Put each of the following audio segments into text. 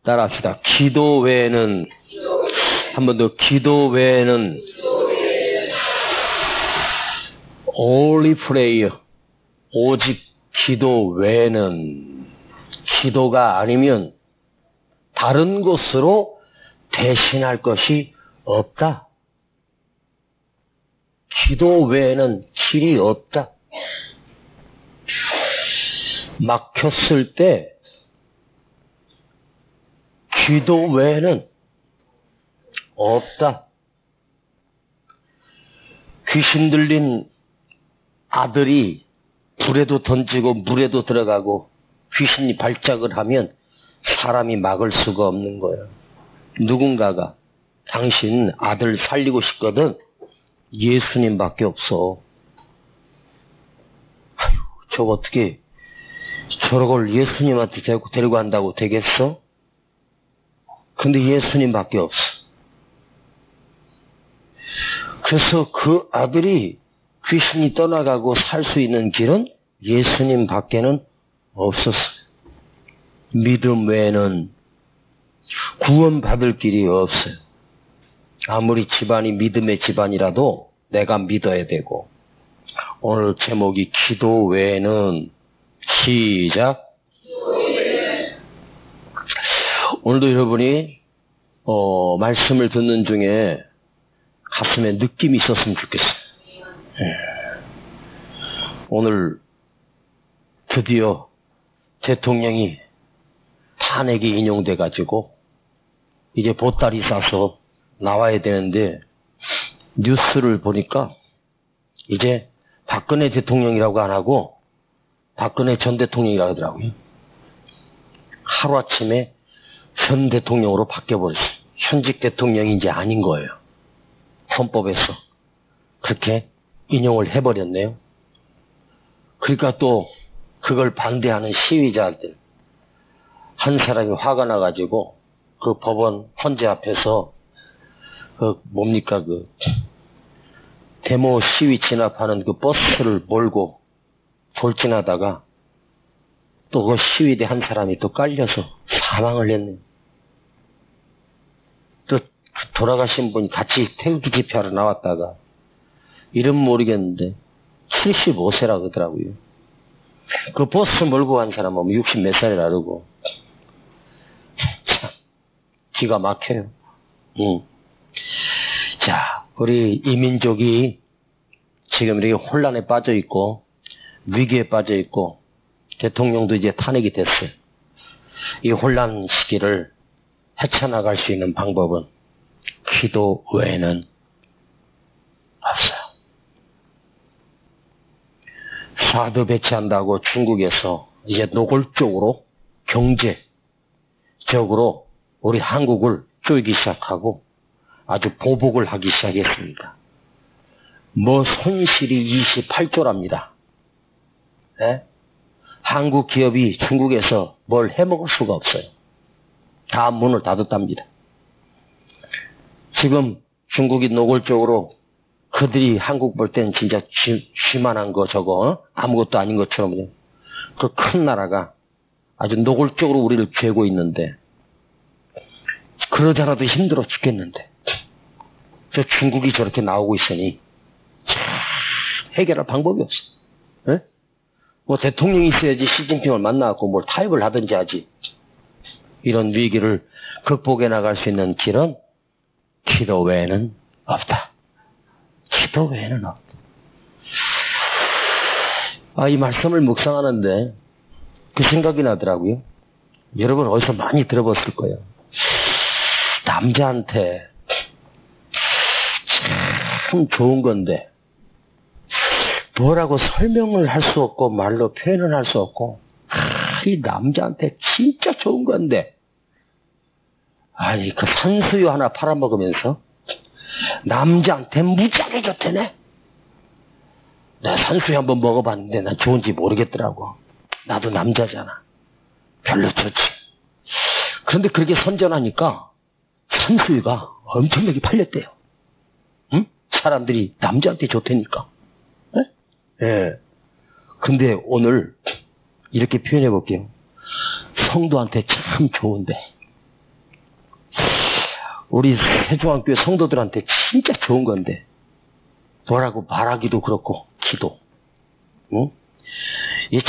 따라합시다. 기도 외에는, 한 번 더, 기도 외에는 only prayer, 오직 기도 외에는, 기도가 아니면 다른 것으로 대신할 것이 없다. 기도 외에는 길이 없다. 막혔을 때 기도 외에는 없다. 귀신 들린 아들이 불에도 던지고 물에도 들어가고 귀신이 발작을 하면 사람이 막을 수가 없는 거예요. 누군가가 당신 아들 살리고 싶거든. 예수님밖에 없어. 아유, 저거 어떻게 저걸 예수님한테 데리고 간다고 되겠어? 근데 예수님밖에 없어. 그래서 그 아들이 귀신이 떠나가고 살 수 있는 길은 예수님밖에는 없었어요. 믿음 외에는 구원받을 길이 없어요. 아무리 집안이 믿음의 집안이라도 내가 믿어야 되고. 오늘 제목이 기도 외에는, 시작. 오늘도 여러분이 말씀을 듣는 중에 가슴에 느낌이 있었으면 좋겠어요. 오늘 드디어 대통령이 탄핵이 인용돼 가지고 이제 보따리 싸서 나와야 되는데 뉴스를 보니까 이제 박근혜 대통령이라고 안 하고 박근혜 전 대통령이라고 하더라고요. 하루아침에 현 대통령으로 바뀌어버렸어요. 현직 대통령이 이제 아닌 거예요. 헌법에서 그렇게 인용을 해버렸네요. 그러니까 또 그걸 반대하는 시위자들 한 사람이 화가 나가지고 그 법원 헌재 앞에서 그 데모 시위 진압하는 그 버스를 몰고 돌진하다가 또 그 시위대 한 사람이 또 깔려서 사망을 했네요. 또 돌아가신 분이 같이 태극기 집회하러 나왔다가 이름 모르겠는데 75세라고 그러더라고요. 그 버스 몰고 간 사람은 60 몇 살이라 그러고 참 기가 막혀요. 자, 우리 이민족이 지금 이렇게 혼란에 빠져 있고 위기에 빠져 있고 대통령도 이제 탄핵이 됐어요. 이 혼란 시기를 헤쳐나갈 수 있는 방법은 기도 외에는 없어요. 사드 배치한다고 중국에서 이제 노골적으로 경제적으로 우리 한국을 쪼이기 시작하고 아주 보복을 하기 시작했습니다. 손실이 28조랍니다. 네? 한국 기업이 중국에서 뭘 해먹을 수가 없어요. 다 문을 닫았답니다. 지금 중국이 노골적으로 그들이 한국 볼 때는 진짜 쥐만한 거 저거 아무것도 아닌 것처럼 그 큰 나라가 아주 노골적으로 우리를 죄고 있는데 그러자라도 힘들어 죽겠는데 저 중국이 저렇게 나오고 있으니 해결할 방법이 없어. 네? 대통령이 있어야지 시진핑을 만나고 뭘 타협을 하든지 하지. 이런 위기를 극복해 나갈 수 있는 길은 기도 외에는 없다. 기도 외에는 없다. 이 말씀을 묵상하는데 그 생각이 나더라고요. 여러분 어디서 많이 들어봤을 거예요. 남자한테 참 좋은 건데 뭐라고 설명을 할 수 없고 말로 표현을 할 수 없고 이 남자한테 진짜 좋은 건데 그 산수유 하나 팔아먹으면서 남자한테 무지하게 좋대네. 내가 산수유 한번 먹어봤는데 난 좋은지 모르겠더라고. 나도 남자잖아. 별로 좋지. 그런데 그렇게 선전하니까 산수유가 엄청나게 팔렸대요. 응? 사람들이 남자한테 좋다니까. 예. 근데 오늘 이렇게 표현해 볼게요. 성도한테 참 좋은데 우리 세종안교회 성도들한테 진짜 좋은 건데 뭐라고 말하기도 그렇고 기도. 응? 이게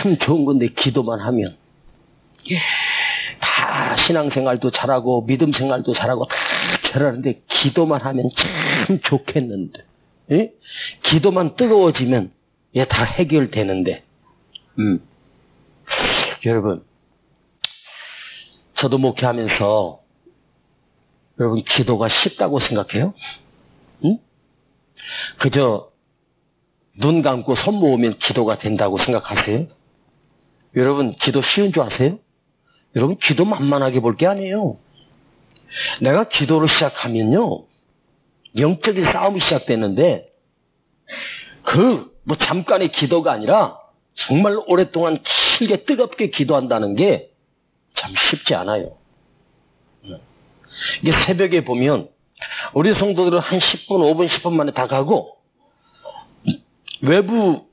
참 좋은 건데 기도만 하면 다 신앙생활도 잘하고 믿음 생활도 잘하고 다 잘하는데 기도만 하면 참 좋겠는데 예? 기도만 뜨거워지면 얘 다 해결되는데 여러분 저도 목회하면서 여러분 기도가 쉽다고 생각해요? 응? 그저 눈 감고 손 모으면 기도가 된다고 생각하세요? 여러분 기도 쉬운 줄 아세요? 여러분 기도 만만하게 볼 게 아니에요. 내가 기도를 시작하면요 영적인 싸움이 시작되는데 뭐 잠깐의 기도가 아니라 정말 오랫동안 길게 뜨겁게 기도한다는 게 참 쉽지 않아요. 이게 새벽에 보면 우리 성도들은 한 10분, 5분, 10분 만에 다 가고 외부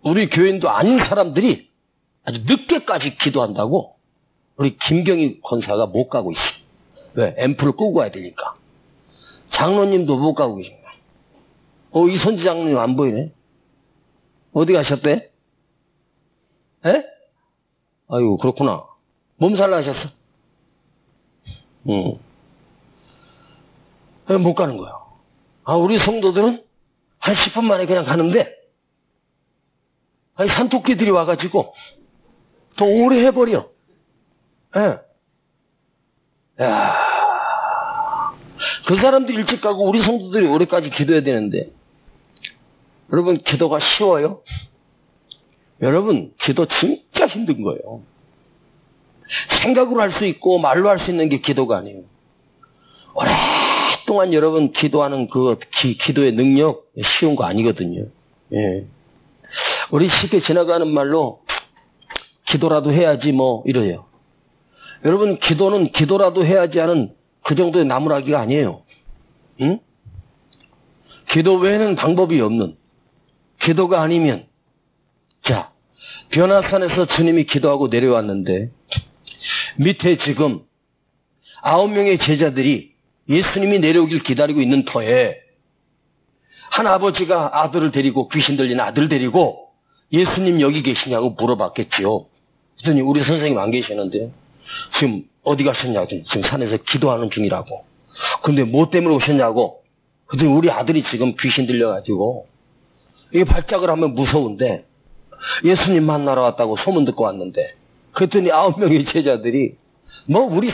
우리 교인도 아닌 사람들이 아주 늦게까지 기도한다고 우리 김경희 권사가 못 가고 있어. 왜? 앰프를 끄고 가야 되니까. 장로님도 못 가고 계십니다. 이선지 장로님 안 보이네. 어디 가셨대? 에? 아이고 그렇구나. 몸살 나셨어? 못 가는 거야. 우리 성도들은 한 10분 만에 그냥 가는데 산토끼들이 와가지고 더 오래 해버려. 야, 그 사람들 일찍 가고 우리 성도들이 오래까지 기도해야 되는데 여러분 기도가 쉬워요? 여러분 기도 진짜 힘든 거예요. 생각으로 할 수 있고 말로 할 수 있는 게 기도가 아니에요. 오랫동안 여러분 기도하는 그 기도의 능력 쉬운 거 아니거든요. 예. 우리 쉽게 지나가는 말로 기도라도 해야지 뭐 이래요. 여러분 기도는 기도라도 해야지 하는 그 정도의 나무라기가 아니에요. 응? 기도 외에는 방법이 없는 기도가 아니면 자 변화산에서 주님이 기도하고 내려왔는데 밑에 지금 9명의 제자들이 예수님이 내려오길 기다리고 있는 터에 한 아버지가 아들을 데리고 귀신 들린 아들 데리고 예수님 여기 계시냐고 물어봤겠지요. 그랬더니 우리 선생님 안 계시는데 지금 어디 가셨냐고 지금 산에서 기도하는 중이라고. 근데 뭐 때문에 오셨냐고. 그랬더니 우리 아들이 지금 귀신 들려가지고 이게 발작을 하면 무서운데 예수님 만나러 왔다고 소문 듣고 왔는데 그랬더니 9명의 제자들이 뭐 우리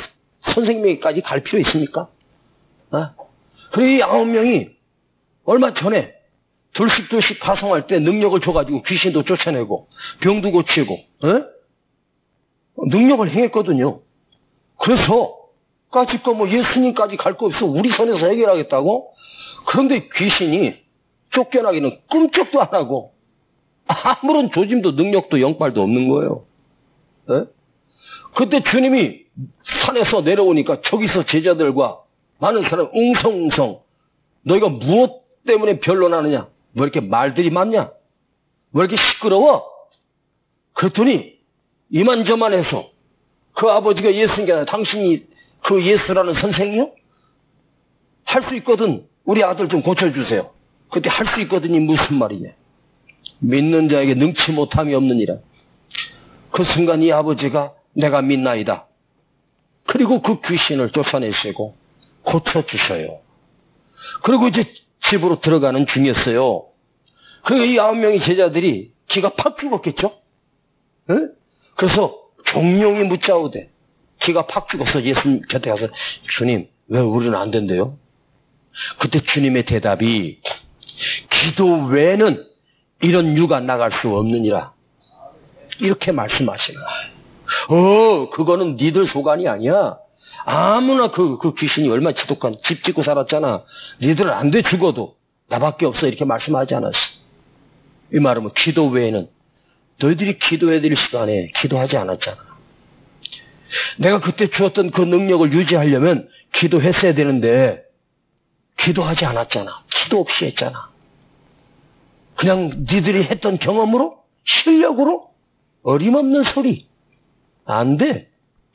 선생님에게까지 갈 필요 있습니까? 그리고 이 9명이 얼마 전에 둘씩 파송할 때 능력을 줘가지고 귀신도 쫓아내고 병도 고치고 능력을 행했거든요. 그래서 까짓거 뭐 예수님까지 갈 거 없어 우리 손에서 해결하겠다고? 그런데 귀신이 쫓겨나기는 꿈쩍도 안 하고 아무런 조짐도 능력도 영빨도 없는 거예요. 그때 주님이 산에서 내려오니까 저기서 제자들과 많은 사람 웅성웅성 너희가 무엇 때문에 변론하느냐? 왜 이렇게 말들이 많냐? 왜 이렇게 시끄러워? 그랬더니 이만저만해서 그 아버지가 예수님이 아니라 당신이 그 예수라는 선생이요? 할 수 있거든. 우리 아들 좀 고쳐주세요. 그때 할 수 있거든이 무슨 말이냐? 믿는 자에게 능치 못함이 없느니라. 그 순간 이 아버지가 내가 믿나이다. 그리고 그 귀신을 쫓아내시고 고쳐주셔요. 그리고 이제 집으로 들어가는 중이었어요. 그리고 이 9명의 제자들이 기가 팍 죽었겠죠? 그래서 종용이 묻자오되 기가 팍 죽어서 예수님 곁에 가서 주님 왜 우리는 안 된대요? 그때 주님의 대답이 기도 외에는 이런 유가 나갈 수 없느니라. 이렇게 말씀하시는 거예요. 그거는 니들 소관이 아니야. 아무나 그 귀신이 얼마나 지독한 집 짓고 살았잖아. 니들은 안 돼 죽어도 나밖에 없어. 이렇게 말씀하지 않았어. 이 말은 뭐 기도 외에는 너희들이 기도해야 될 시간에 기도하지 않았잖아. 내가 그때 주었던 그 능력을 유지하려면 기도했어야 되는데 기도하지 않았잖아. 기도 없이 했잖아. 그냥 니들이 했던 경험으로 실력으로 어림없는 소리. 안 돼.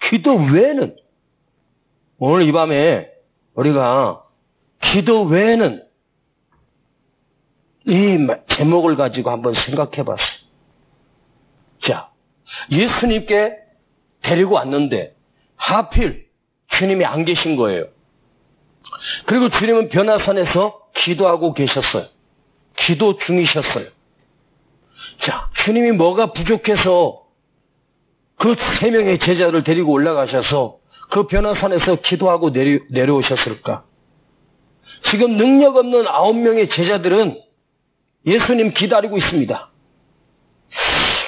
기도 외에는 오늘 이 밤에 우리가 기도 외에는 이 제목을 가지고 한번 생각해 봤어요. 자, 예수님께 데리고 왔는데 하필 주님이 안 계신 거예요. 그리고 주님은 변화산에서 기도하고 계셨어요. 기도 중이셨어요. 자, 주님이 뭐가 부족해서 그 3명의 제자를 데리고 올라가셔서 그 변화산에서 기도하고 내려오셨을까? 지금 능력 없는 9명의 제자들은 예수님 기다리고 있습니다.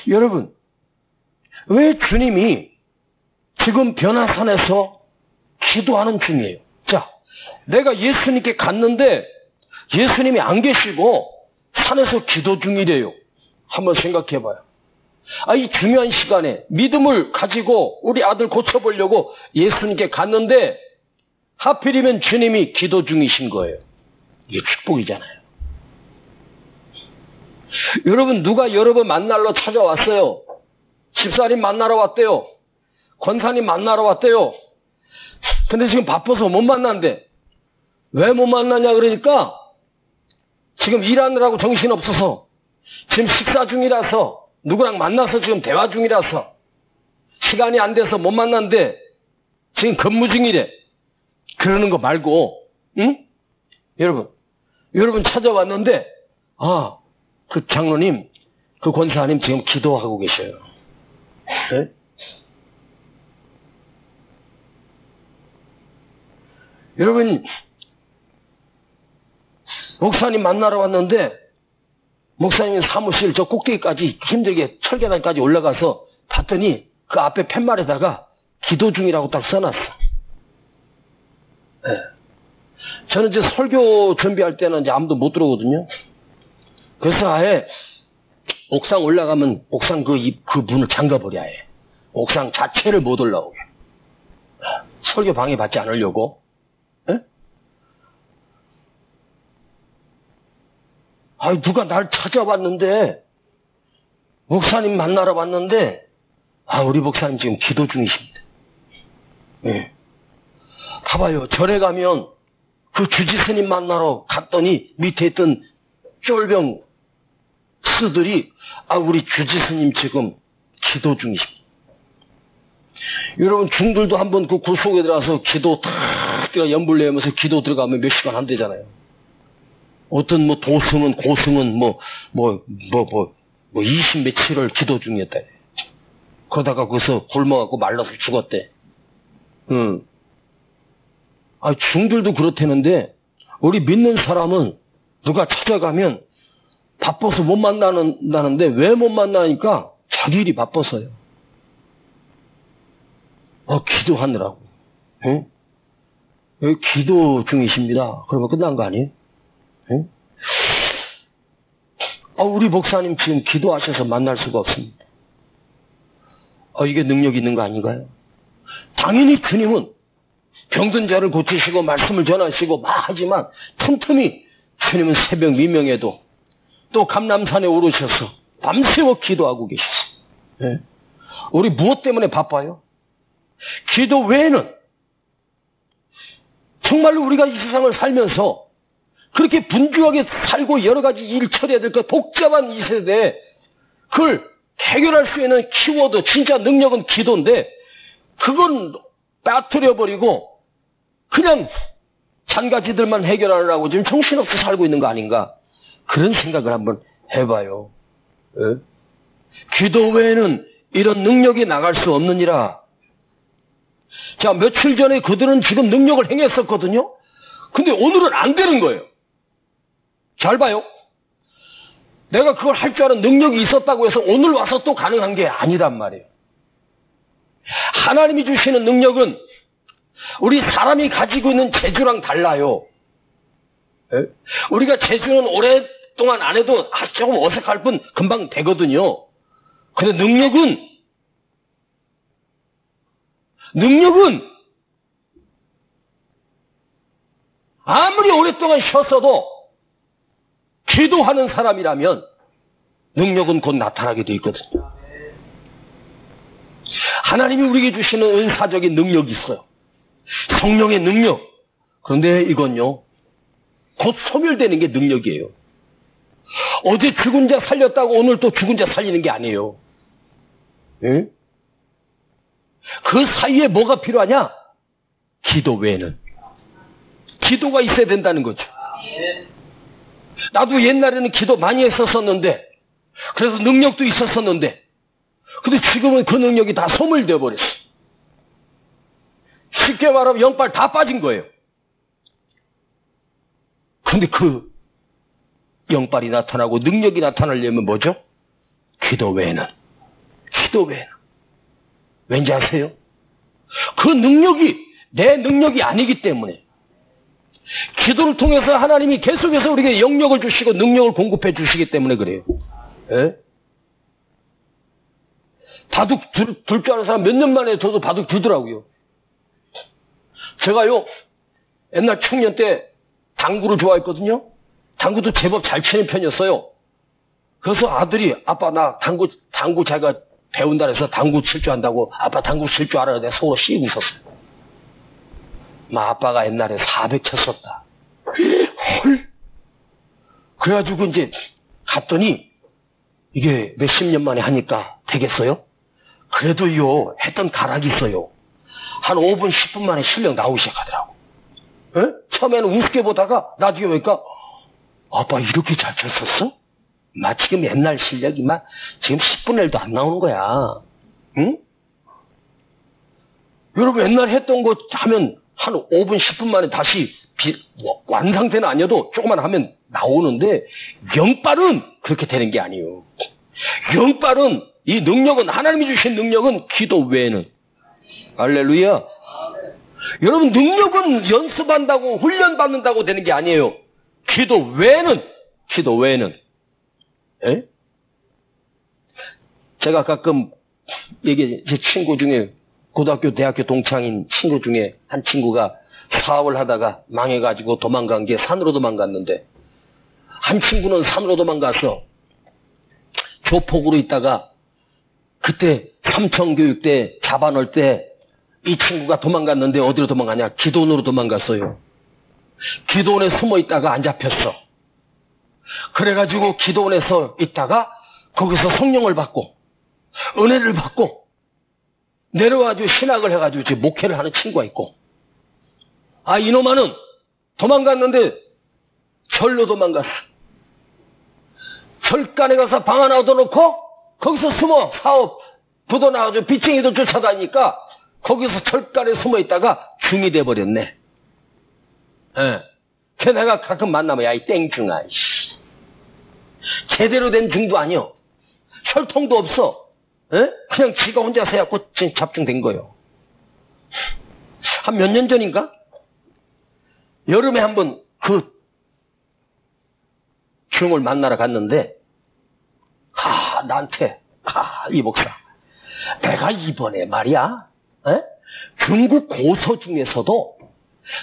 여러분, 왜 주님이 지금 변화산에서 기도하는 중이에요? 자, 내가 예수님께 갔는데 예수님이 안 계시고 산에서 기도 중이래요. 한번 생각해 봐요. 이 중요한 시간에 믿음을 가지고 우리 아들 고쳐보려고 예수님께 갔는데 하필이면 주님이 기도 중이신 거예요. 이게 축복이잖아요. 여러분, 누가 여러분 만나러 찾아왔어요. 집사님 만나러 왔대요. 권사님 만나러 왔대요. 근데 지금 바빠서 못 만난대. 왜 못 만나냐 그러니까 지금 일하느라고 정신없어서 지금 식사 중이라서 누구랑 만나서 지금 대화 중이라서 시간이 안 돼서 못 만난대. 지금 근무 중이래. 그러는 거 말고, 응? 여러분 찾아왔는데 그 장로님, 그 권사님 지금 기도하고 계셔요. 네? 여러분, 목사님 만나러 왔는데 목사님 사무실 저 꼭대기까지 힘들게 철계단까지 올라가서 봤더니 그 앞에 팻말에다가 기도 중이라고 딱 써놨어. 네. 저는 이제 설교 준비할 때는 이제 아무도 못 들어오거든요. 그래서 아예 옥상 올라가면 옥상 그 문을 잠가버려 해. 옥상 자체를 못 올라오게. 설교 방해받지 않으려고. 네? 누가 날 찾아왔는데, 목사님 만나러 왔는데, 우리 목사님 지금 기도 중이십니다. 네. 봐봐요. 절에 가면 그 주지스님 만나러 갔더니 밑에 있던 쫄병 스들이 우리 주지스님 지금 기도 중이십니다. 여러분, 중들도 한번 그 구속에 들어가서 기도 탁 연불 내면서 기도 들어가면 몇 시간 안 되잖아요. 어떤 도승은 고승은 20 며칠을 기도 중이었다. 그러다가 거기서 굶어갖고 말라서 죽었대. 중들도 그렇다는데 우리 믿는 사람은 누가 찾아가면 바빠서 못 만나는데 왜 못 만나니까 자기 일이 바빠서요. 기도하느라고. 응? 여기 기도 중이십니다. 그러면 끝난 거 아니에요? 응? 우리 목사님 지금 기도하셔서 만날 수가 없습니다. 이게 능력 있는 거 아닌가요? 당연히 주님은 병든 자를 고치시고 말씀을 전하시고 하지만 틈틈이 주님은 새벽 미명에도 또 감람산에 오르셔서 밤새워 기도하고 계셨어요. 네. 우리 무엇 때문에 바빠요? 기도 외에는 정말로 우리가 이 세상을 살면서 그렇게 분주하게 살고 여러 가지 일 처리해야 될 거 복잡한 이 세대에 그걸 해결할 수 있는 키워드, 진짜 능력은 기도인데 그건 빠뜨려버리고 그냥 잔가지들만 해결하려고 지금 정신없이 살고 있는 거 아닌가? 그런 생각을 한번 해봐요. 네? 기도 외에는 이런 능력이 나갈 수 없느니라. 자, 며칠 전에 그들은 지금 능력을 행했었거든요. 근데 오늘은 안 되는 거예요. 잘 봐요. 내가 그걸 할 줄 아는 능력이 있었다고 해서 오늘 와서 또 가능한 게 아니란 말이에요. 하나님이 주시는 능력은 우리 사람이 가지고 있는 재주랑 달라요. 에? 우리가 재주는 오랫동안 안 해도 조금 어색할 뿐 금방 되거든요. 근데 능력은 아무리 오랫동안 쉬었어도 기도하는 사람이라면 능력은 곧 나타나게 돼 있거든요. 하나님이 우리에게 주시는 은사적인 능력이 있어요. 성령의 능력. 그런데 이건요, 곧 소멸되는 게 능력이에요. 어제 죽은 자 살렸다고 오늘 또 죽은 자 살리는 게 아니에요. 응? 그 사이에 뭐가 필요하냐? 기도 외에는. 기도가 있어야 된다는 거죠. 나도 옛날에는 기도 많이 했었었는데, 그래서 능력도 있었었는데, 근데 지금은 그 능력이 다 소멸되어 버렸어. 쉽게 말하면 영빨 다 빠진 거예요. 근데 그 영빨이 나타나고 능력이 나타나려면 뭐죠? 기도 외에는. 기도 외에는. 왠지 아세요? 그 능력이 내 능력이 아니기 때문에, 기도를 통해서 하나님이 계속해서 우리에게 영역을 주시고 능력을 공급해 주시기 때문에 그래요. 예? 바둑 둘 줄 아는 사람 몇 년 만에 저도 바둑 두더라고요. 제가요, 옛날 청년 때 당구를 좋아했거든요. 당구도 제법 잘 치는 편이었어요. 그래서 아들이, 아빠 나 당구 자기가 배운다 해서 당구 칠 줄 안다고, 아빠 당구 칠 줄 알아. 내가 속으로 씩 웃었어요. 아빠가 옛날에 400 쳤었다. 헐. 그래가지고 이제 갔더니 이게 몇십 년 만에 하니까 되겠어요? 그래도요, 했던 가락이 있어요. 한 5분, 10분 만에 실력 나오기 시작하더라고. 에? 처음에는 우습게 보다가 나중에 보니까, 아빠 이렇게 잘 쳤었어? 지금 옛날 실력이 지금 10분의 1도 안 나오는 거야. 응? 여러분 옛날 했던 거 하면 한 5분, 10분 만에 다시 완상태는 아니어도 조금만 하면 나오는데, 영빨은 그렇게 되는 게 아니에요. 영빨은, 이 능력은, 하나님이 주신 능력은 기도 외에는. 할렐루야. 여러분, 능력은 연습한다고 훈련받는다고 되는 게 아니에요. 기도 외에는. 에? 제가 가끔 제 친구 중에, 고등학교, 대학교 동창인 친구 중에 한 친구가 사업을 하다가 망해가지고 도망간 게, 산으로 도망갔는데, 한 친구는 산으로 도망가서 조폭으로 있다가 그때 삼청교육 때 잡아놓을 때 이 친구가 도망갔는데 어디로 도망가냐? 기도원으로 도망갔어요. 기도원에 숨어 있다가 안 잡혔어. 그래가지고 기도원에서 있다가 거기서 성령을 받고 은혜를 받고 내려와가지고 신학을 해가지고 지금 목회를 하는 친구가 있고, 이놈아는 도망갔는데 절로 도망갔어. 절간에 가서 방 하나 얻어놓고 거기서 숨어 사업 부도 나가지고 빚쟁이도 쫓아다니니까 거기서 절간에 숨어 있다가 중이 돼버렸네. 예. 그래서 내가 가끔 만나면, 야, 이 땡중아, 제대로 된 중도 아니여. 혈통도 없어. 예? 그냥 지가 혼자서 해갖고 잡중된 거예요. 한 몇 년 전인가? 여름에 한번 그 중을 만나러 갔는데, 나한테, 이 목사, 내가 이번에 말이야, 중국 고서 중에서도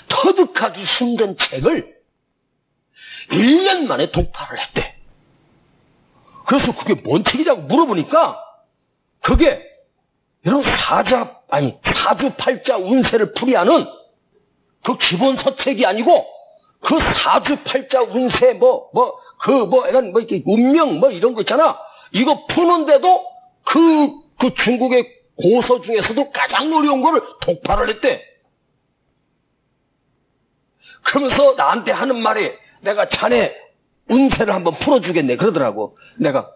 터득하기 힘든 책을 1년 만에 독파를 했대. 그래서 그게 뭔 책이냐고 물어보니까, 그게 이런 사주팔자 운세를 풀이하는 그 기본 서책이 아니고, 그 사주팔자 운세 이렇게 운명 이런 거 있잖아. 이거 푸는데도 그 중국의 고서 중에서도 가장 어려운 거를 독파를 했대. 그러면서 나한테 하는 말이, 내가 자네 운세를 한번 풀어주겠네 그러더라고. 내가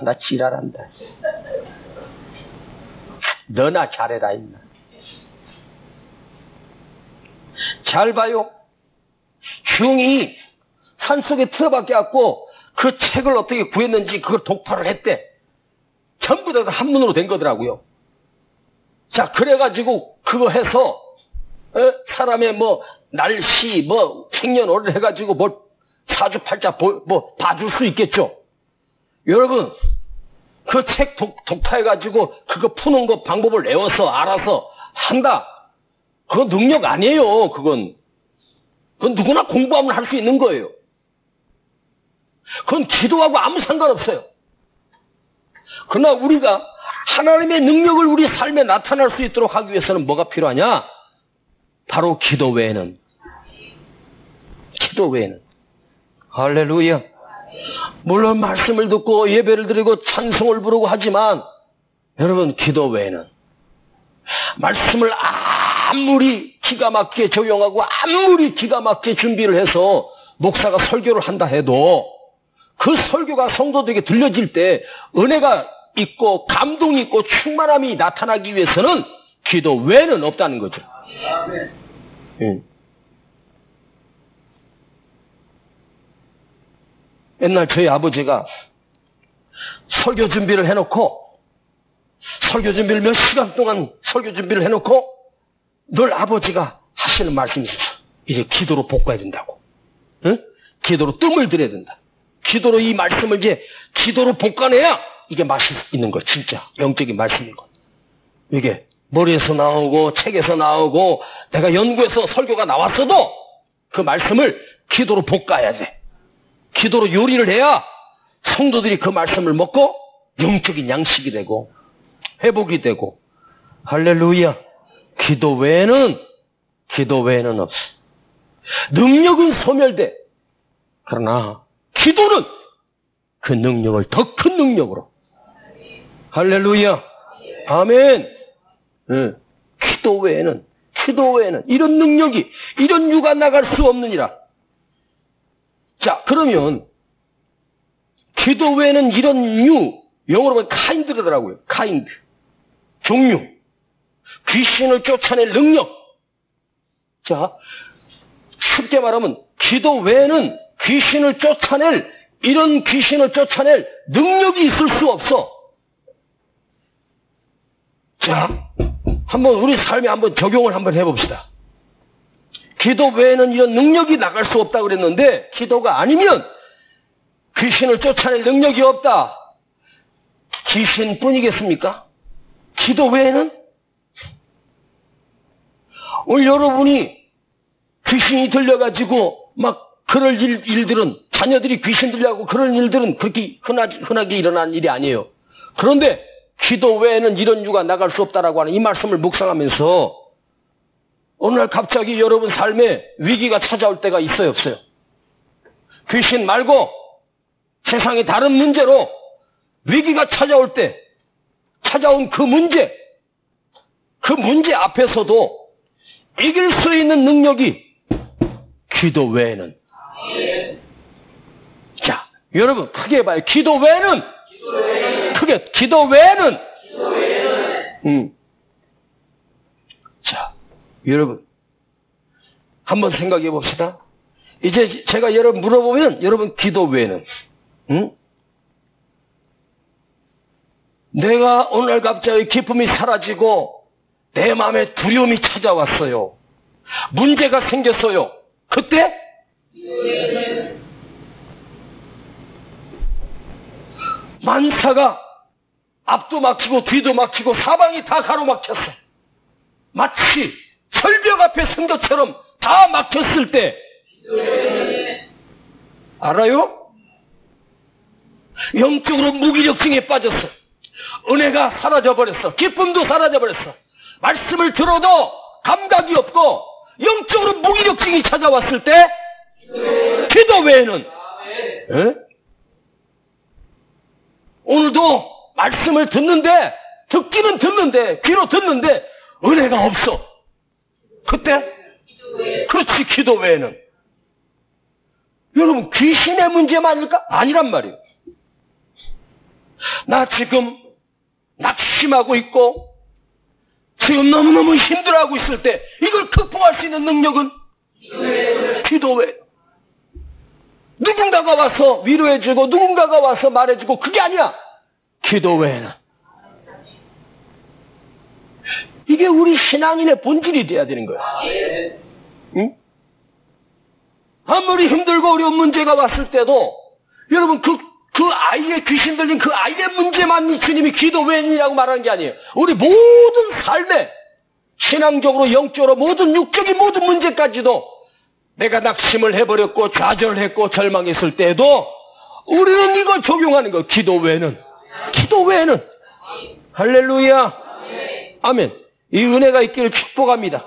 나 지랄한다. 너나 잘해라 임마. 잘 봐요. 중이 산속에 틀어박혀 갖고 그 책을 어떻게 구했는지 그걸 독파를 했대. 전부 다 한문으로 된 거더라고요. 자, 그래가지고 그거 해서 사람의 날씨 생년월일 해가지고 사주팔자 봐줄 수 있겠죠. 여러분, 그 책 독파해가지고 그거 푸는 거 방법을 외워서 알아서 한다. 그건 능력 아니에요. 그건 누구나 공부하면 할 수 있는 거예요. 그건 기도하고 아무 상관없어요. 그러나 우리가 하나님의 능력을 우리 삶에 나타날 수 있도록 하기 위해서는 뭐가 필요하냐? 바로 기도 외에는. 기도 외에는. 할렐루야. 물론 말씀을 듣고 예배를 드리고 찬송을 부르고 하지만 여러분 기도 외에는 말씀을 아무리 기가 막히게 적용하고 아무리 기가 막히게 준비를 해서 목사가 설교를 한다 해도 그 설교가 성도들에게 들려질 때 은혜가 있고 감동이 있고 충만함이 나타나기 위해서는 기도 외에는 없다는 거죠. 옛날 저희 아버지가 설교 준비를 해놓고 설교 준비를 몇 시간 동안 설교 준비를 해놓고 늘 아버지가 하시는 말씀이 있어요. 이제 기도로 볶아야 된다고. 응? 기도로 뜸을 들여야 된다. 기도로 이 말씀을 이제 기도로 볶아내야 이게 맛이 있는 거. 진짜 영적인 말씀인 거. 이게 머리에서 나오고 책에서 나오고 내가 연구해서 설교가 나왔어도 그 말씀을 기도로 볶아야 돼. 기도로 요리를 해야 성도들이 그 말씀을 먹고 영적인 양식이 되고 회복이 되고. 할렐루야. 기도 외에는 없어. 능력은 소멸돼. 그러나 기도는 그 능력을 더 큰 능력으로. 할렐루야. 아멘. 기도 외에는 이런 능력이 이런 유가 나갈 수 없느니라. 자, 그러면 기도 외에는 이런 유, 영어로 보면 카인드라더라고요. 카인드. 종류. 귀신을 쫓아낼 능력. 자, 쉽게 말하면 기도 외에는 이런 귀신을 쫓아낼 능력이 있을 수 없어. 자, 한번 우리 삶에 한번 적용을 한번 해봅시다. 기도 외에는 이런 능력이 나갈 수 없다고 그랬는데 기도가 아니면 귀신을 쫓아낼 능력이 없다. 귀신뿐이겠습니까? 기도 외에는? 오늘 여러분이 귀신이 들려가지고 막 그럴 일들은 자녀들이 귀신 들려하고 그런 일들은 그렇게 흔하게 일어난 일이 아니에요. 그런데 기도 외에는 이런 유가 나갈 수 없다라고 하는 이 말씀을 묵상하면서 어느 날 갑자기 여러분 삶에 위기가 찾아올 때가 있어요, 없어요? 귀신 말고 세상의 다른 문제로 위기가 찾아올 때 찾아온 그 문제 앞에서도 이길 수 있는 능력이 기도 외에는. 자, 여러분 크게 해봐요. 기도 외에는. 크게 기도 외에는. 자, 여러분 한번 생각해 봅시다. 이제 제가 여러분 물어보면 여러분 기도 외에는. 내가 오늘 갑자기 기쁨이 사라지고 내 마음에 두려움이 찾아왔어요. 문제가 생겼어요. 그때 만사가 앞도 막히고 뒤도 막히고 사방이 다 가로막혔어. 마치 철벽 앞에 선 것처럼 다 막혔을 때 알아요? 영적으로 무기력증에 빠졌어. 은혜가 사라져버렸어. 기쁨도 사라져버렸어. 말씀을 들어도 감각이 없고 영적으로 무기력증이 찾아왔을 때 기도 외에는. 오늘도 말씀을 듣기는 듣는데 귀로 듣는데 은혜가 없어. 그때 그렇지. 기도 외에는. 여러분 귀신의 문제만일까? 아니란 말이에요. 나 지금 낙심하고 있고 지금 너무너무 힘들어하고 있을 때 이걸 극복할 수 있는 능력은 기도 외에. 누군가가 와서 위로해주고 누군가가 와서 말해주고 그게 아니야. 기도 외에는. 이게 우리 신앙인의 본질이 돼야 되는 거야. 응? 아무리 힘들고 어려운 문제가 왔을 때도 여러분 그 아이의 귀신 들린 그 아이의 문제만 주님이 기도 외에이라고 말하는 게 아니에요. 우리 모든 삶에 신앙적으로 영적으로 모든 육적인 모든 문제까지도 내가 낙심을 해버렸고 좌절했고 절망했을 때도 우리는 이걸 적용하는 거예요. 기도 외에는. 기도 외에는. 할렐루야. 아멘. 이 은혜가 있기를 축복합니다.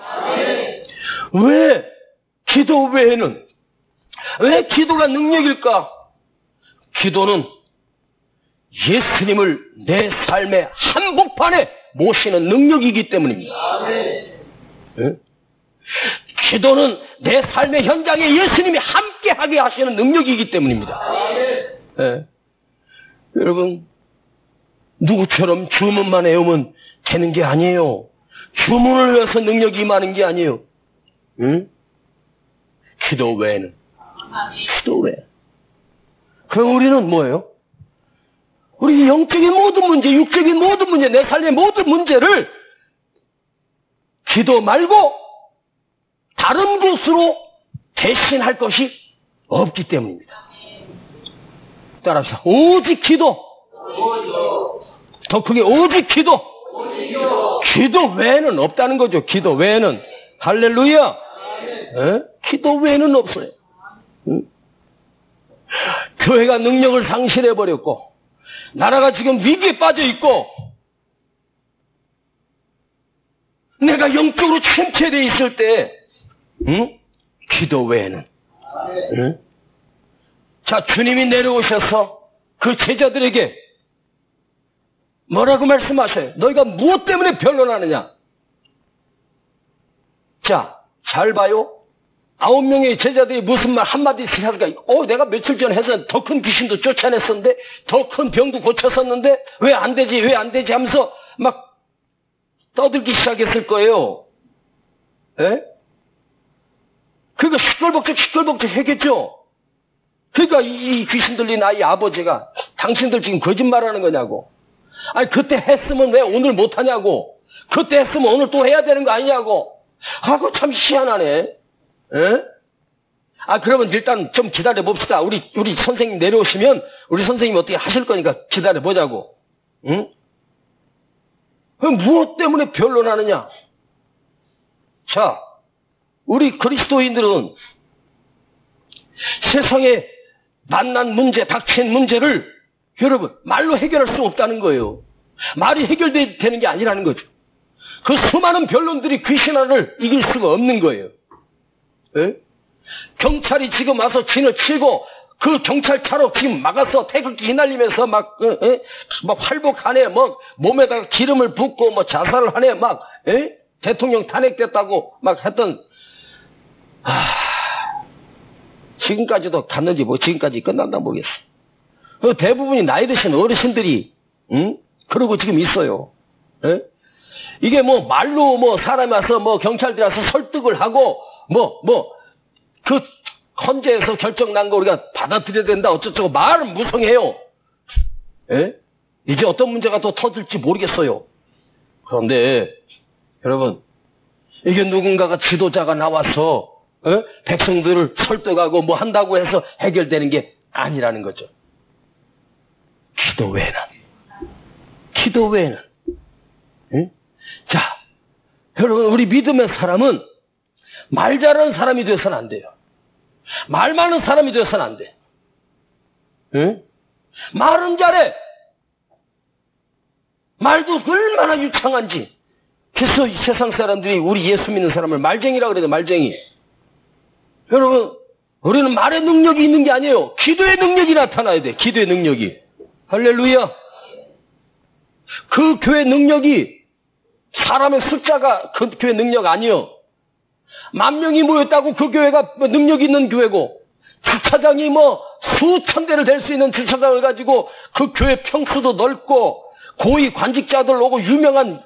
왜 기도 외에는, 왜 기도가 능력일까? 기도는 예수님을 내 삶의 한복판에 모시는 능력이기 때문입니다. 네? 기도는 내 삶의 현장에 예수님이 함께하게 하시는 능력이기 때문입니다. 네. 여러분, 누구처럼 주문만 외우면 되는 게 아니에요. 주문을 외워서 능력이 임하는 게 아니에요. 응? 기도 외에는. 기도 외에. 그럼 우리는 뭐예요? 우리 영적인 모든 문제, 육적인 모든 문제, 내 삶의 모든 문제를 기도 말고 다른 곳으로 대신할 것이 없기 때문입니다. 따라합시다. 오직 기도. 더 크게 오직 기도. 기도 외에는 없다는 거죠. 기도 외에는. 할렐루야. 기도 외에는 없어요. 교회가 능력을 상실해버렸고 나라가 지금 위기에 빠져 있고 내가 영적으로 침체되어 있을 때 기도 외에는 자, 주님이 내려오셔서 그 제자들에게 뭐라고 말씀하셔요? 너희가 무엇 때문에 변론하느냐? 자, 잘 봐요. 9명의 제자들이 무슨 말 한마디씩 하니까 내가 며칠 전에 해서 더 큰 귀신도 쫓아냈었는데 더 큰 병도 고쳤었는데 왜 안 되지 하면서 막 떠들기 시작했을 거예요. 예? 그러니까 시끌벅적 했겠죠. 그러니까 이 귀신 들린 아이 아버지가 당신들 지금 거짓말하는 거냐고. 아니 그때 했으면 왜 오늘 못하냐고. 그때 했으면 오늘 또 해야 되는 거 아니냐고. 하고 참 희한하네. 에? 그러면 일단 좀 기다려 봅시다. 우리 선생님 내려오시면 우리 선생님이 어떻게 하실 거니까 기다려 보자고. 응? 그럼 무엇 때문에 변론하느냐? 자, 우리 그리스도인들은 세상에 만난 문제, 닥친 문제를 여러분 말로 해결할 수 없다는 거예요. 말이 해결되는 게 아니라는 거죠. 그 수많은 변론들이 귀신 하나를 이길 수가 없는 거예요. 에? 경찰이 지금 와서 진을 치고 그 경찰차로 지금 막아서 태극기 휘날리면서 막 활복하네, 막 몸에다가 기름을 붓고 뭐 자살을 하네, 막 대통령 탄핵됐다고 막 했던 지금까지도 갔는지 뭐 지금까지 끝난다 모르겠어. 대부분이 나이 드신 어르신들이 그러고 지금 있어요. 에? 이게 뭐 말로 뭐 사람이 와서 뭐 경찰들이 와서 설득을 하고 그 헌재에서 결정 난 거 우리가 받아들여야 된다 어쩌고 말은 무성해요. 에? 이제 어떤 문제가 또 터질지 모르겠어요. 그런데 여러분 이게 누군가가 지도자가 나와서 백성들을 설득하고 뭐 한다고 해서 해결되는 게 아니라는 거죠. 기도 외에는 응? 자, 여러분 우리 믿음의 사람은 말 잘하는 사람이 되어서는 안 돼요. 말 많은 사람이 되어서는 안 돼. 응? 말은 잘해. 말도 얼마나 유창한지. 그래서 이 세상 사람들이 우리 예수 믿는 사람을 말쟁이라고 그래요. 말쟁이. 여러분 우리는 말의 능력이 있는 게 아니에요. 기도의 능력이 나타나야 돼. 기도의 능력이. 할렐루야. 그 교회 능력이 사람의 숫자가 그 교회 능력 아니요. 10,000명이 모였다고 그 교회가 능력 있는 교회고 주차장이 뭐 수천 대를 댈 수 있는 주차장을 가지고 그 교회 평수도 넓고 고위 관직자들 오고 유명한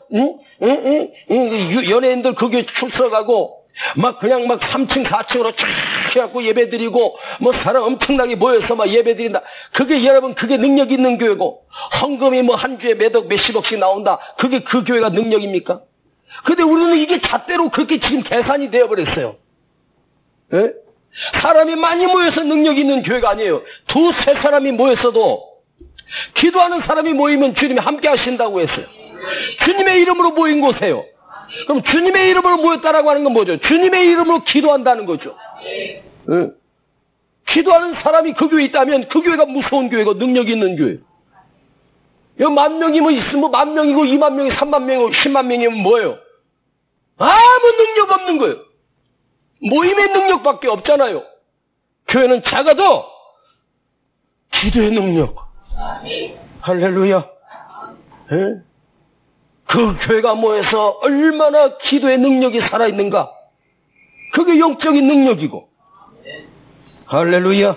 연예인들 그 교회 출석하고 막 그냥 막 3층 4층으로 쫙 해갖고 예배드리고 뭐 사람 엄청나게 모여서 막 예배드린다. 그게 여러분 그게 능력 있는 교회고 헌금이 뭐 한 주에 몇억 몇십억씩 나온다. 그게 그 교회가 능력입니까? 근데 우리는 이게 잣대로 그렇게 지금 계산이 되어버렸어요. 예? 사람이 많이 모여서 능력 있는 교회가 아니에요. 2-3 사람이 모였어도 기도하는 사람이 모이면 주님이 함께 하신다고 했어요. 주님의 이름으로 모인 곳에요. 그럼 주님의 이름으로 모였다라고 하는 건 뭐죠? 주님의 이름으로 기도한다는 거죠. 예? 기도하는 사람이 그 교회에 있다면 그 교회가 무서운 교회고 능력 있는 교회. 여기 10,000명이 뭐 있으면 10,000명이고 20,000명이 30,000명이고 100,000명이면 뭐예요? 아무 능력 없는 거예요. 모임의 능력밖에 없잖아요. 교회는 작아도 기도의 능력. 할렐루야. 예? 그 교회가 모여서 얼마나 기도의 능력이 살아있는가. 그게 영적인 능력이고. 할렐루야.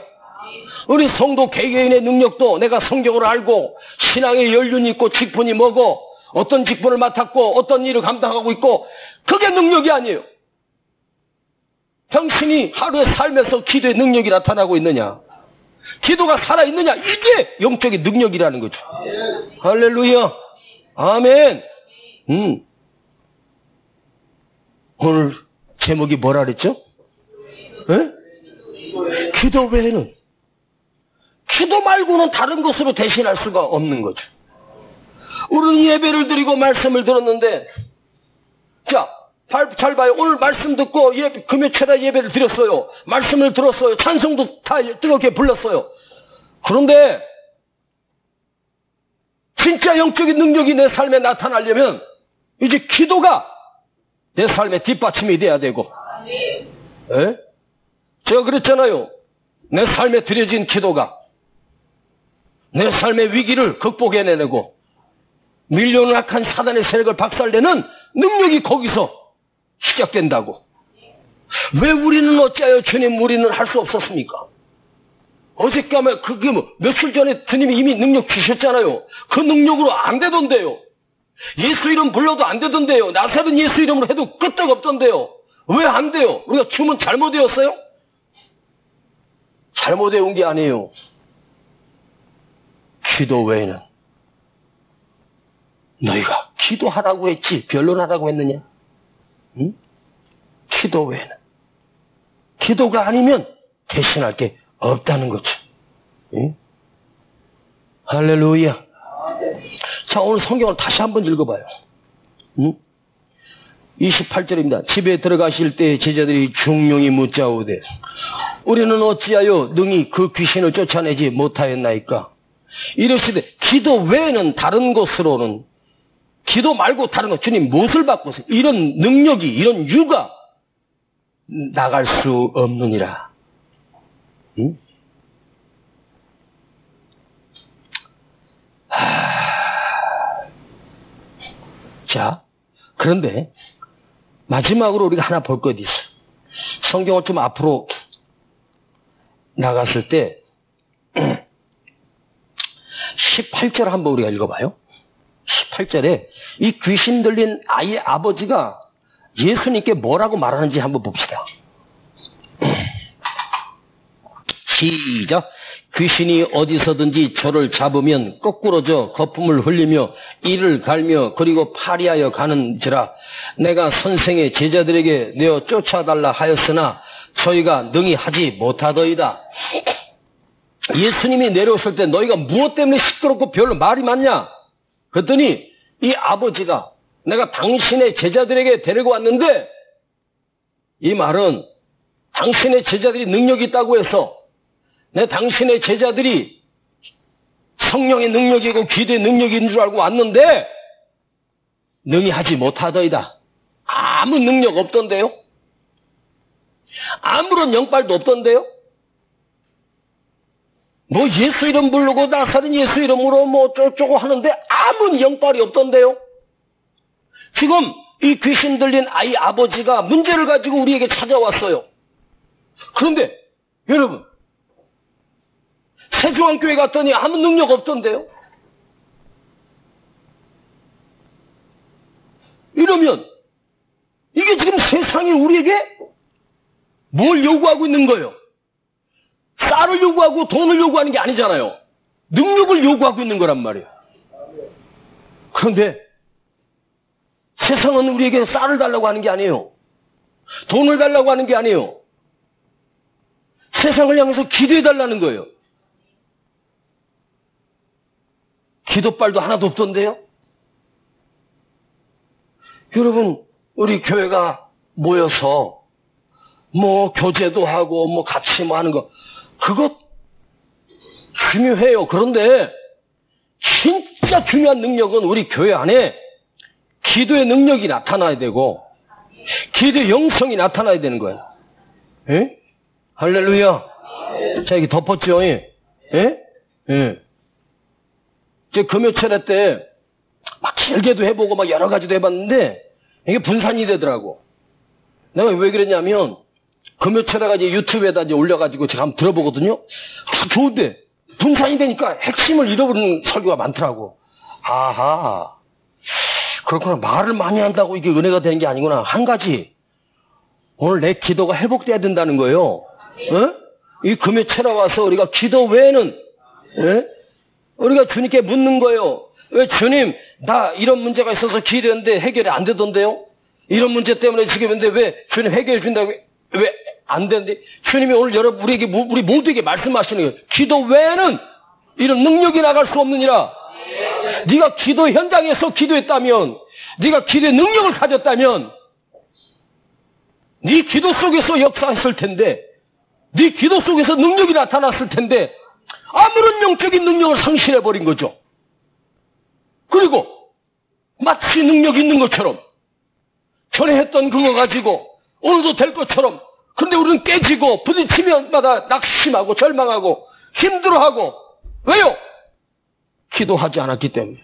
우리 성도 개개인의 능력도 내가 성경을 알고 신앙의 연륜이 있고 직분이 뭐고 어떤 직분을 맡았고 어떤 일을 감당하고 있고 그게 능력이 아니에요. 당신이 하루에 살면서 기도의 능력이 나타나고 있느냐, 기도가 살아있느냐, 이게 영적인 능력이라는 거죠. 할렐루야. 아멘. 오늘 제목이 뭐라 그랬죠? 에? 기도 외에는, 기도 말고는 다른 것으로 대신할 수가 없는 거죠. 우리는 예배를 드리고 말씀을 들었는데, 자, 잘 봐요. 오늘 말씀 듣고 금요 최다 예배를 드렸어요. 말씀을 들었어요. 찬송도 다 뜨겁게 불렀어요. 그런데 진짜 영적인 능력이 내 삶에 나타나려면 이제 기도가 내 삶의 뒷받침이 돼야 되고, 에? 제가 그랬잖아요. 내 삶에 드려진 기도가 내 삶의 위기를 극복해내고 밀려오는 악한 사단의 세력을 박살내는 능력이 거기서 시작된다고. 왜 우리는 어찌하여 주님 우리는 할 수 없었습니까? 어저께면 그게 며칠 전에 주님이 이미 능력 주셨잖아요. 그 능력으로 안 되던데요. 예수 이름 불러도 안 되던데요. 나사렛 예수 이름으로 해도 끄떡 없던데요. 왜 안 돼요? 우리가 주문 잘못 외웠어요? 잘못 외운 게 아니에요. 기도 외에는 너희가 기도하라고 했지 변론하라고 했느냐? 응? 기도 외에는, 기도가 아니면 대신할 게 없다는 거죠. 응? 할렐루야. 자, 오늘 성경을 다시 한번 읽어봐요. 응? 28절입니다. 집에 들어가실 때 제자들이 중용이 묻자오되 우리는 어찌하여 능히 그 귀신을 쫓아내지 못하였나이까? 이러시되 기도 외에는 다른 곳으로는, 기도 말고 다른 것, 주님 무엇을 받고서 이런 능력이, 이런 유가 나갈 수 없느니라. 응? 자, 그런데 마지막으로 우리가 하나 볼 것이 있어. 성경을 좀 앞으로 나갔을 때 18절 한번 우리가 읽어봐요. 18절에 이 귀신 들린 아이의 아버지가 예수님께 뭐라고 말하는지 한번 봅시다. 시작. 귀신이 어디서든지 저를 잡으면 거꾸러져 거품을 흘리며 이를 갈며 그리고 파리하여 가는지라. 내가 선생의 제자들에게 내어 쫓아달라 하였으나 저희가 능히 하지 못하더이다. 예수님이 내려오실 때 너희가 무엇 때문에 시끄럽고 별로 말이 많냐? 그랬더니 이 아버지가 내가 당신의 제자들에게 데리고 왔는데, 이 말은 당신의 제자들이 능력이 있다고 해서 내 당신의 제자들이 성령의 능력이고 기도의 능력인 줄 알고 왔는데 능히 하지 못하더이다. 아무 능력 없던데요? 아무런 영빨도 없던데요? 뭐 예수 이름 부르고 나사렛 예수 이름으로 뭐 어쩌고 하는데 아무 영빨이 없던데요? 지금 이 귀신 들린 아이 아버지가 문제를 가지고 우리에게 찾아왔어요. 그런데 여러분, 세종안교회 갔더니 아무 능력 없던데요? 이러면 이게 지금 세상이 우리에게 뭘 요구하고 있는 거예요? 쌀을 요구하고 돈을 요구하는 게 아니잖아요. 능력을 요구하고 있는 거란 말이에요. 그런데 세상은 우리에게 쌀을 달라고 하는 게 아니에요. 돈을 달라고 하는 게 아니에요. 세상을 향해서 기도해달라는 거예요. 기도빨도 하나도 없던데요? 여러분, 우리 교회가 모여서 뭐 교제도 하고 뭐 같이 뭐 하는 거, 그것 중요해요. 그런데 진짜 중요한 능력은 우리 교회 안에 기도의 능력이 나타나야 되고 기도의 영성이 나타나야 되는 거예요. 예? 할렐루야. 자, 여기 덮었죠? 예? 예. 저 금요철회 때 막 길게도 해보고 막 여러 가지도 해봤는데 이게 분산이 되더라고. 내가 왜 그랬냐면 금요철회가 이제 유튜브에다 이제 올려가지고 제가 한번 들어보거든요. 좋은데 분산이 되니까 핵심을 잃어버리는 설교가 많더라고. 아하. 그렇구나. 말을 많이 한다고 이게 은혜가 되는 게 아니구나. 한 가지. 오늘 내 기도가 회복돼야 된다는 거예요. 이 금요철회 와서 우리가 기도 외에는 우리가 주님께 묻는 거예요. 왜 주님 나 이런 문제가 있어서 기도했는데 해결이 안 되던데요? 이런 문제 때문에 지금 했는데 왜 주님 해결해 준다고 왜 안 되는데? 주님이 오늘 우리 모두에게 말씀하시는 거예요. 기도 외에는 이런 능력이 나갈 수 없느니라. 네가 기도 현장에서 기도했다면, 네가 기도의 능력을 가졌다면 네 기도 속에서 역사했을 텐데, 네 기도 속에서 능력이 나타났을 텐데 아무런 영적인 능력을 상실해버린 거죠. 그리고 마치 능력이 있는 것처럼 전에 했던 그거 가지고 오늘도 될 것처럼, 근데 우리는 깨지고 부딪히면마다 낙심하고 절망하고 힘들어하고. 왜요? 기도하지 않았기 때문에.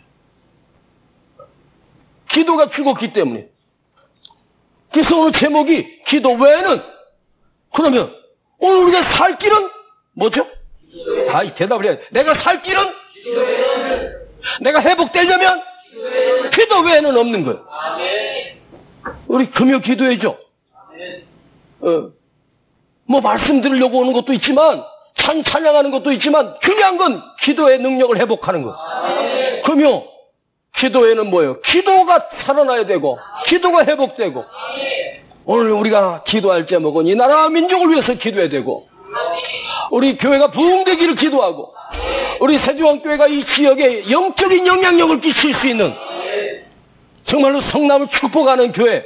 기도가 죽었기 때문에. 그래서 오늘 제목이 기도 외에는, 그러면 오늘 우리가 살 길은 뭐죠? 대답을 해야 돼. 내가 살 길은? 내가 회복되려면? 기도 외에는 없는 거예요. 우리 금요 기도해죠. 뭐 말씀드리려고 오는 것도 있지만, 찬양하는 것도 있지만, 중요한 건 기도의 능력을 회복하는 거. 금요 기도에는 뭐예요? 기도가 살아나야 되고 기도가 회복되고. 오늘 우리가 기도할 제목은 이 나라와 민족을 위해서 기도해야 되고, 우리 교회가 부흥되기를 기도하고, 우리 세종교회가 이 지역에 영적인 영향력을 끼칠 수 있는 정말로 성남을 축복하는 교회,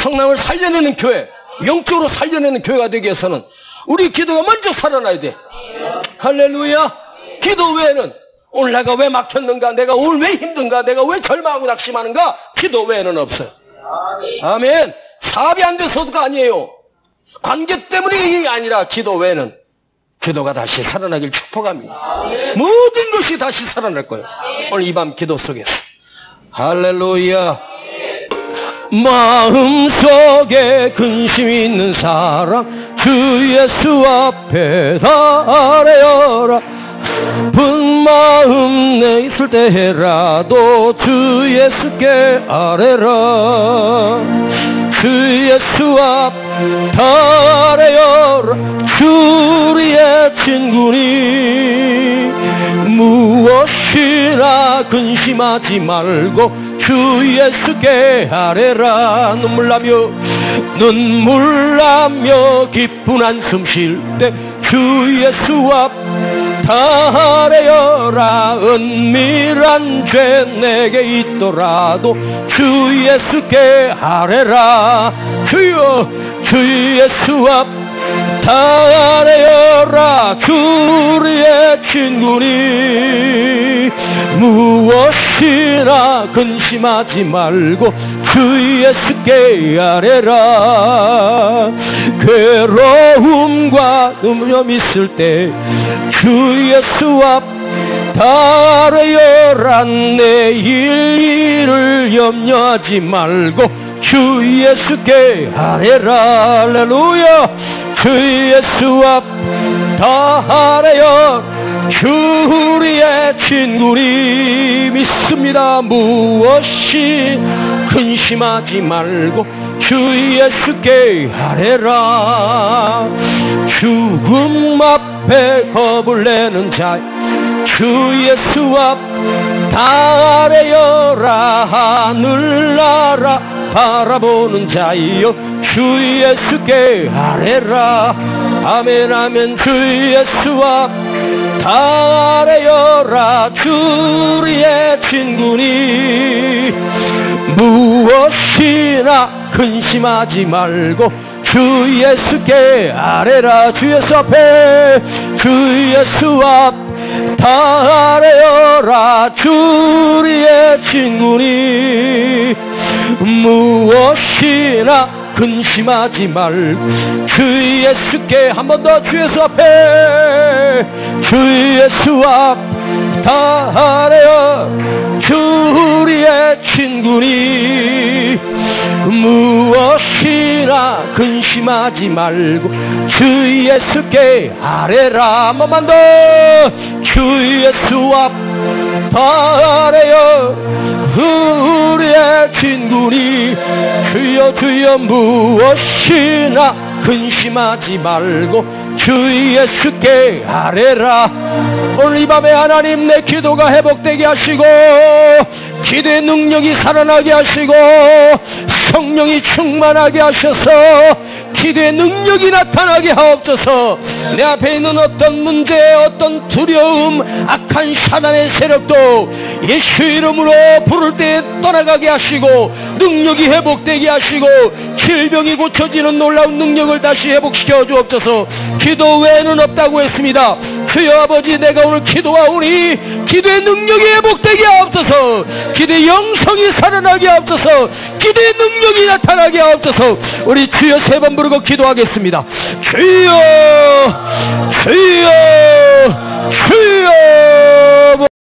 성남을 살려내는 교회, 영적으로 살려내는 교회가 되기 위해서는 우리 기도가 먼저 살아나야 돼. 할렐루야. 기도 외에는 오늘 내가 왜 막혔는가, 내가 오늘 왜 힘든가, 내가 왜 절망하고 낙심하는가, 기도 외에는 없어요. 아멘. 사업이 안 돼서가 아니에요. 관계 때문에 이게 아니라 기도 외에는 기도가 다시 살아나길 축복합니다. 모든 것이 다시 살아날 거예요. 오늘 이 밤 기도 속에서. 할렐루야. 마음속에 근심 있는 사람 주 예수 앞에 아뢰어라. 분마음 내 있을 때라도 주 예수께 아뢰라. 주 예수 앞 아뢰어라. 주 우리의 친구니 무엇이나 근심하지 말고 주 예수께 아뢰라. 눈물 나며 기쁜 한숨 쉴 때 주 예수 앞 아뢰어라. 은밀한 죄 내게 있더라도 주 예수께 아뢰라. 주여 주 예수 앞 아뢰어라. 주 우리의 친구니 무엇이나 근심하지 말고 주 예수께 아뢰라. 괴로움과 두려움 있을 때 주 예수 앞 아뢰어라. 내일 일을 염려하지 말고 주 예수께 아뢰라. 할렐루야. 주 예수 앞 아뢰어. 주 우리의 친구니 믿습니다. 무엇이 근심하지 말고 주 예수께 아뢰라. 죽음 앞에 겁을 내는 자 주 예수 앞 아뢰어라. 하늘나라 바라보는 자여 주 예수께 아뢰라. 아멘 아멘. 주 예수 앞 아뢰어라. 주 우리의 친구니 무엇이나 근심하지 말고 주 예수께 아뢰라. 주 예수 앞에 주 예수 앞 아뢰어라. 주 우리의 친구니 무엇이나 근심하지 말. 주 예수께 한 번 더 주 예수 앞에 주 예수 앞 달아요. 주 우리의 친구니 무엇이나 근심하지 말고 주 예수께 아뢰라. 한 번만 더 주 예수 앞 달아요. 우리의 친구니 주여 주여 무엇이나 근심하지 말고 주 예수께 아뢰라. 오늘 이 밤에 하나님 내 기도가 회복되게 하시고 기도의 능력이 살아나게 하시고 성령이 충만하게 하셔서 기도의 능력이 나타나게 하옵소서. 내 앞에 있는 어떤 문제, 어떤 두려움, 악한 사단의 세력도 예수 이름으로 부를 때 떠나가게 하시고 능력이 회복되게 하시고 질병이 고쳐지는 놀라운 능력을 다시 회복시켜 주옵소서. 기도 외에는 없다고 했습니다. 주여 아버지, 내가 오늘 기도하오니 기도의 능력이 회복되게 하옵소서. 기도의 영성이 살아나게 하옵소서. 기도의 능력이 나타나게 하옵소서. 우리 주여 세 번 부르고 기도하겠습니다. 주여 주여 주여